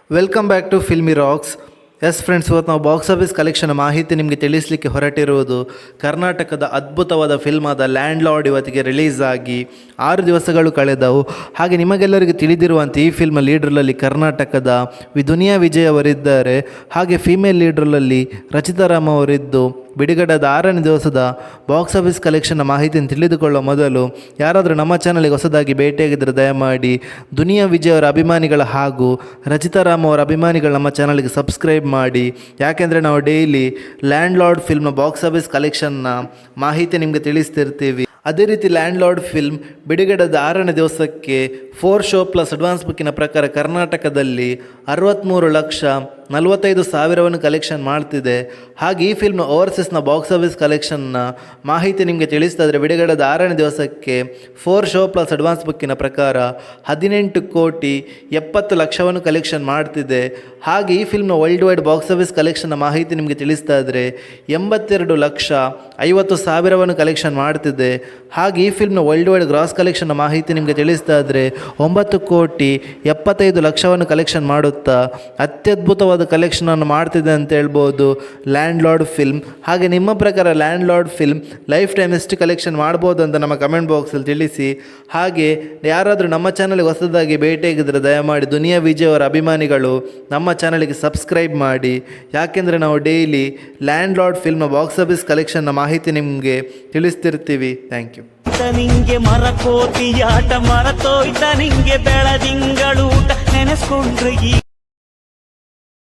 Welcome back to Filmy Rocks. Yes friends, ಇವತ್ತು ನಾವು box office collection ಮಾಹಿತಿ ನಿಮಗೆ ತಿಳಿಸಲಿಕ್ಕೆ ಹೊರಟಿರುವುದು. ಕರ್ನಾಟಕದ ಅದ್ಭುತವಾದ ಫಿಲ್ಮ್ ಆದ ಲ್ಯಾಂಡ್ ಲಾರ್ಡ್ ಇವತ್ತಿಗೆ ರಿಲೀಸ್ ಆಗಿ 6 ದಿವಸಗಳು ಕಳೆದವು. ಹಾಗೆ ನಿಮಗೆಲ್ಲರಿಗೂ ತಿಳಿದಿರುವಂತೆ ಈ ಫಿಲ್ಮ್ ಲೀಡ್ರಲ್ಲಿ ಕರ್ನಾಟಕದ ದುನಿಯಾ ವಿಜಯ್ ಅವರಿದ್ದಾರೆ. ಹಾಗೆ ಫೀಮೇಲ್ ಲೀಡ್ರಲ್ಲಿ ರಚಿತಾ ರಾಮ್ ಅವರಿದ್ದು, ಬಿಡುಗಡೆದ 6ನೇ ದಿವಸದ ಬಾಕ್ಸ್ ಆಫೀಸ್ ಕಲೆಕ್ಷನ್ನ ಮಾಹಿತಿಯನ್ನು ತಿಳಿದುಕೊಳ್ಳುವ ಮೊದಲು ಯಾರಾದರೂ ನಮ್ಮ ಚಾನಲ್ಗೆ ಹೊಸದಾಗಿ ಭೇಟಿಯಾಗಿದ್ದರೆ ದಯಮಾಡಿ ದುನಿಯಾ ವಿಜಯ್ ಅವರ ಅಭಿಮಾನಿಗಳ ಹಾಗೂ ರಚಿತಾ ರಾಮ್ ಅವರ ಅಭಿಮಾನಿಗಳು ನಮ್ಮ ಚಾನಲ್ಗೆ ಸಬ್ಸ್ಕ್ರೈಬ್ ಮಾಡಿ. ಯಾಕೆಂದರೆ ನಾವು ಡೈಲಿ ಲ್ಯಾಂಡ್ ಲಾರ್ಡ್ ಫಿಲ್ಮ್ನ ಬಾಕ್ಸ್ ಆಫೀಸ್ ಕಲೆಕ್ಷನ್ನ ಮಾಹಿತಿ ನಿಮಗೆ ತಿಳಿಸ್ತಿರ್ತೀವಿ. ಅದೇ ರೀತಿ ಲ್ಯಾಂಡ್ ಲಾರ್ಡ್ ಫಿಲ್ಮ್ ಬಿಡುಗಡೆದ 6ನೇ ದಿವಸಕ್ಕೆ 4 ಶೋ ಪ್ಲಸ್ ಅಡ್ವಾನ್ಸ್ ಬುಕ್ಕಿನ ಪ್ರಕಾರ ಕರ್ನಾಟಕದಲ್ಲಿ 63,45,000 ಕಲೆಕ್ಷನ್ ಮಾಡ್ತಿದೆ. ಹಾಗೆ ಈ ಫಿಲ್ಮ್ನ ಓವರ್ಸೀಸ್ನ ಬಾಕ್ಸ್ ಆಫೀಸ್ ಕಲೆಕ್ಷನ್ನ ಮಾಹಿತಿ ನಿಮಗೆ ತಿಳಿಸ್ತಾ ಇದ್ದರೆ, ಬಿಡುಗಡೆದ 6ನೇ ದಿವಸಕ್ಕೆ 4 ಶೋ ಪ್ಲಸ್ ಅಡ್ವಾನ್ಸ್ ಬುಕ್ಕಿನ ಪ್ರಕಾರ 18,70,00,000 ಕಲೆಕ್ಷನ್ ಮಾಡ್ತಿದೆ. ಹಾಗೆ ಈ ಫಿಲ್ಮ್ನ ವರ್ಲ್ಡ್ ವೈಡ್ ಬಾಕ್ಸ್ ಆಫೀಸ್ ಕಲೆಕ್ಷನ್ನ ಮಾಹಿತಿ ನಿಮಗೆ ತಿಳಿಸ್ತಾ ಇದ್ದರೆ 82,50,000 ಕಲೆಕ್ಷನ್ ಮಾಡ್ತಿದೆ. ಹಾಗೆ ಈ ಫಿಲ್ಮ್ನ ವರ್ಲ್ಡ್ ವೈಡ್ ಗ್ರಾಸ್ ಕಲೆಕ್ಷನ್ನ ಮಾಹಿತಿ ನಿಮಗೆ ತಿಳಿಸ್ತಾ ಇದ್ದರೆ 9,75,00,000 ಕಲೆಕ್ಷನ್ ಮಾಡುತ್ತಾ ಅತ್ಯದ್ಭುತವಾದ ಕಲೆಕ್ಷನನ್ನು ಮಾಡ್ತಿದೆ ಅಂತ ಹೇಳ್ಬೋದು ಲ್ಯಾಂಡ್ ಲಾರ್ಡ್ ಫಿಲ್ಮ್. ಹಾಗೆ ನಿಮ್ಮ ಪ್ರಕಾರ land lord film life time ಎಷ್ಟು ಕಲೆಕ್ಷನ್ ಮಾಡ್ಬೋದು ಅಂತ ನಮ್ಮ ಕಮೆಂಟ್ ಬಾಕ್ಸಲ್ಲಿ ತಿಳಿಸಿ. ಹಾಗೆ ಯಾರಾದರೂ ನಮ್ಮ ಚಾನಲ್ಗೆ ಹೊಸದಾಗಿ ಭೇಟಿಯಾಗಿದ್ದರೆ ದಯಮಾಡಿ ದುನಿಯಾ ವಿಜಯ್ ಅವರ ಅಭಿಮಾನಿಗಳು ನಮ್ಮ ಚಾನಲ್ಗೆ ಸಬ್ಸ್ಕ್ರೈಬ್ ಮಾಡಿ. ಯಾಕೆಂದರೆ ನಾವು ಡೈಲಿ ಲ್ಯಾಂಡ್ ಲಾರ್ಡ್ ಫಿಲ್ಮ್ನ ಬಾಕ್ಸ್ ಆಫೀಸ್ ಕಲೆಕ್ಷನ್ನ ಮಾಹಿತಿ ನಿಮಗೆ ತಿಳಿಸ್ತಿರ್ತೀವಿ. Thank you. ನಿಂಗೆ ಮರಕೋತಿಯಾಟ ಮರತೋಯ್ತ ನಿಂಗೆ ಬೆಳದಿಂಗಳೂಟ ನೆನೆಸ್ಕೊಂಡ್ರೆ